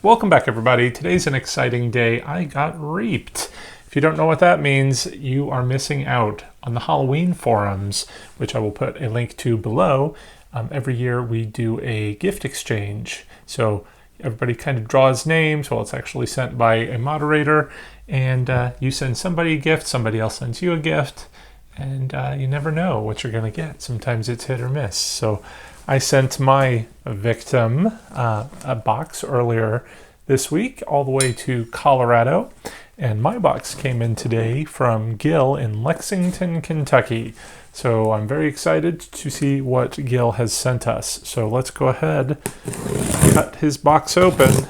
Welcome back, everybody. Today's an exciting day. I got reaped. If you don't know what that means, you are missing out on the Halloween forums, which I will put a link to below. Every year we do a gift exchange. So everybody kind of draws names. Well, it's actually sent by a moderator, and you send somebody a gift, somebody else sends you a gift, and you never know what you're going to get. Sometimes it's hit or miss. So I sent my victim a box earlier this week all the way to Colorado, and my box came in today from Gil in Lexington, Kentucky. So I'm very excited to see what Gil has sent us. So let's go ahead, cut his box open,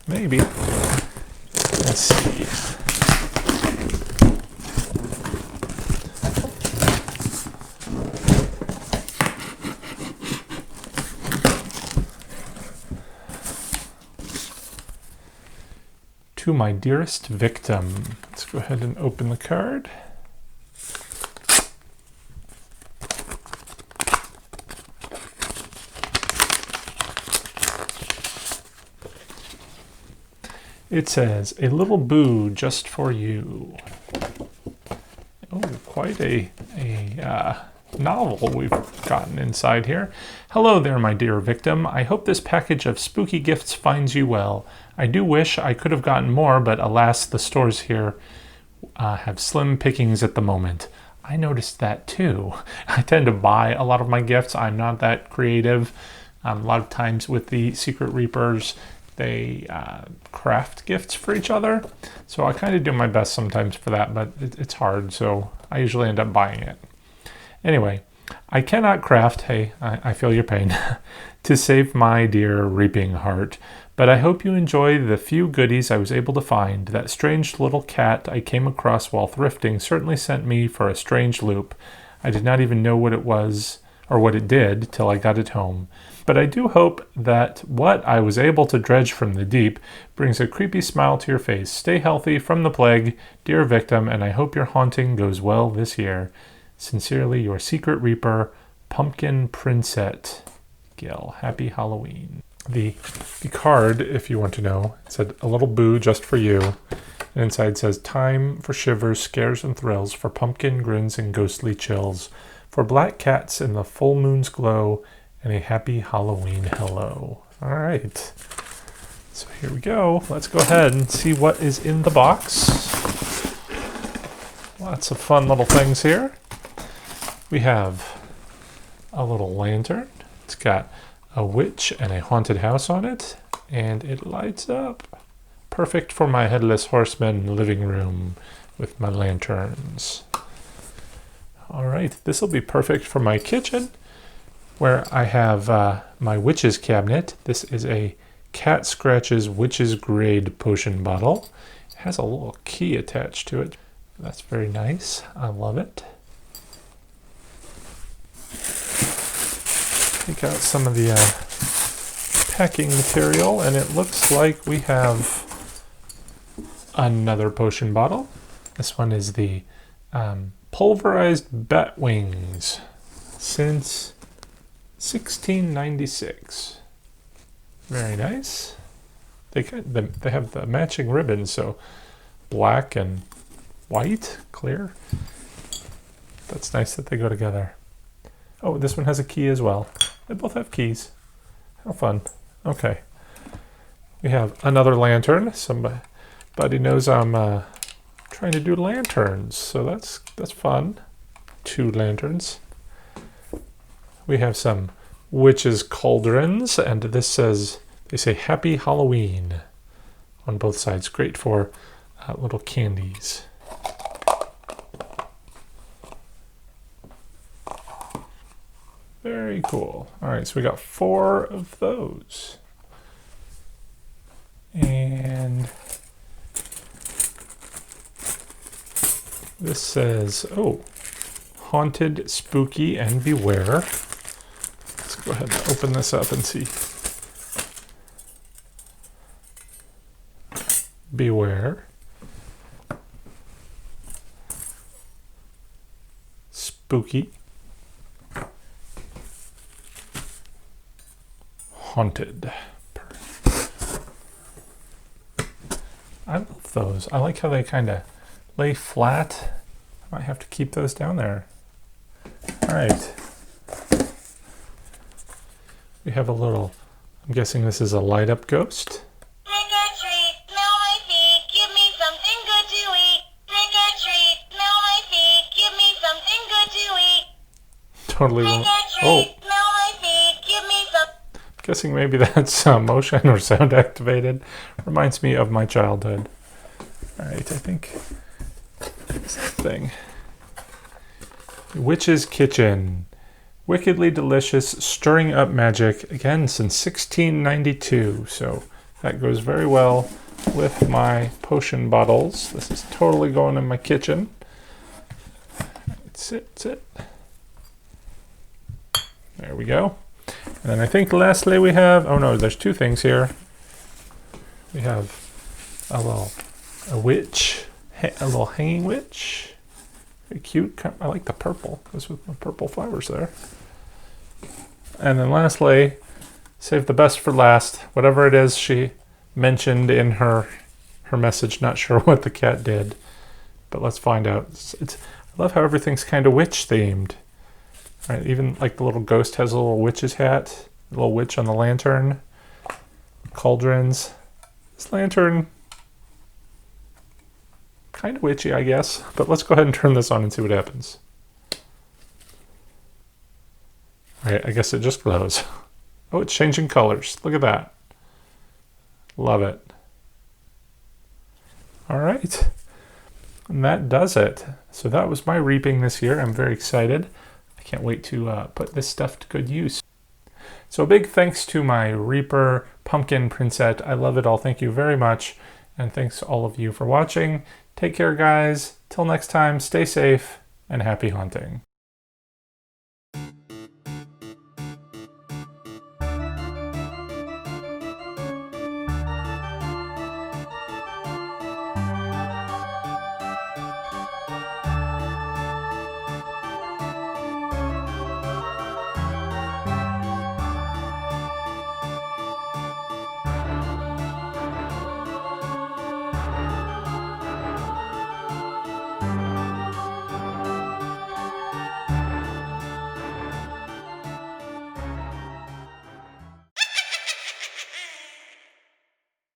maybe. Let's see. To my dearest victim. Let's go ahead and open the card. It says, "A little boo just for you." Oh, quite a novel we've gotten inside here. "Hello there, my dear victim. I hope this package of spooky gifts finds you well. I do wish I could have gotten more, but alas, the stores here have slim pickings at the moment." I noticed that too. I tend to buy a lot of my gifts. I'm not that creative. A lot of times with the Secret Reapers, they craft gifts for each other. So I kind of do my best sometimes for that, but it's hard, so I usually end up buying it. Anyway, I cannot craft, hey, I feel your pain, to save my dear reaping heart, but I hope you enjoy the few goodies I was able to find. That strange little cat I came across while thrifting certainly sent me for a strange loop. I did not even know what it was, or what it did, till I got it home. But I do hope that what I was able to dredge from the deep brings a creepy smile to your face. Stay healthy from the plague, dear victim, and I hope your haunting goes well this year. Sincerely, your Secret Reaper, Pumpkin Princet. Gil. Happy Halloween. The card, if you want to know, it said, "A little boo just for you." And inside says, "Time for shivers, scares, and thrills, for pumpkin grins and ghostly chills, for black cats in the full moon's glow, and a happy Halloween hello." All right. So here we go. Let's go ahead and see what is in the box. Lots of fun little things here. We have a little lantern. It's got a witch and a haunted house on it, and it lights up. Perfect for my headless horseman living room with my lanterns. All right, this will be perfect for my kitchen, where I have my witch's cabinet. This is a Cat Scratches Witch's Grade potion bottle. It has a little key attached to it. That's very nice. I love it. Take out some of the packing material, and it looks like we have another potion bottle. This one is the pulverized bat wings since 1696. Very nice. They have the matching ribbons, so black and white, clear. That's nice that they go together. Oh, this one has a key as well. They both have keys. How fun. Okay. We have another lantern. Somebody knows I'm trying to do lanterns, so that's fun. 2 lanterns. We have some witches' cauldrons, and this says, they say Happy Halloween on both sides. Great for little candies. Very cool. All right, so we got 4 of those. And this says, oh, haunted, spooky, and beware. Let's go ahead and open this up and see. Beware. Spooky. Haunted. I love those. I like how they kind of lay flat. I might have to keep those down there. All right. We have a little, I'm guessing this is a light up ghost. Trick or treat, smell my feet, give me something good to eat. Trick or treat, smell my feet, give me something good to eat. Totally. Trick or treat, smell my feet, give me some. Guessing maybe that's motion or sound activated. Reminds me of my childhood. All right, I think this is the thing. Witch's Kitchen. Wickedly delicious, stirring up magic, again since 1692. So that goes very well with my potion bottles. This is totally going in my kitchen. Sit. There we go. And then I think lastly we have, oh no, there's two things here. We have a witch, a little hanging witch. Very cute. I like the purple. Goes with my purple flowers there. And then lastly, save the best for last. Whatever it is she mentioned in her message. Not sure what the cat did, but let's find out. I love how everything's kind of witch themed. Right, even like the little ghost has a little witch's hat, a little witch on the lantern, cauldrons. This lantern, kind of witchy, I guess. But let's go ahead and turn this on and see what happens. All right, I guess it just glows. Oh, it's changing colors. Look at that. Love it. All right. And that does it. So that was my reaping this year. I'm very excited. I can't wait to put this stuff to good use. So a big thanks to my Reaper Pumpkin Princette. I love it all. Thank you very much. And thanks to all of you for watching. Take care, guys. Till next time, stay safe and happy hunting.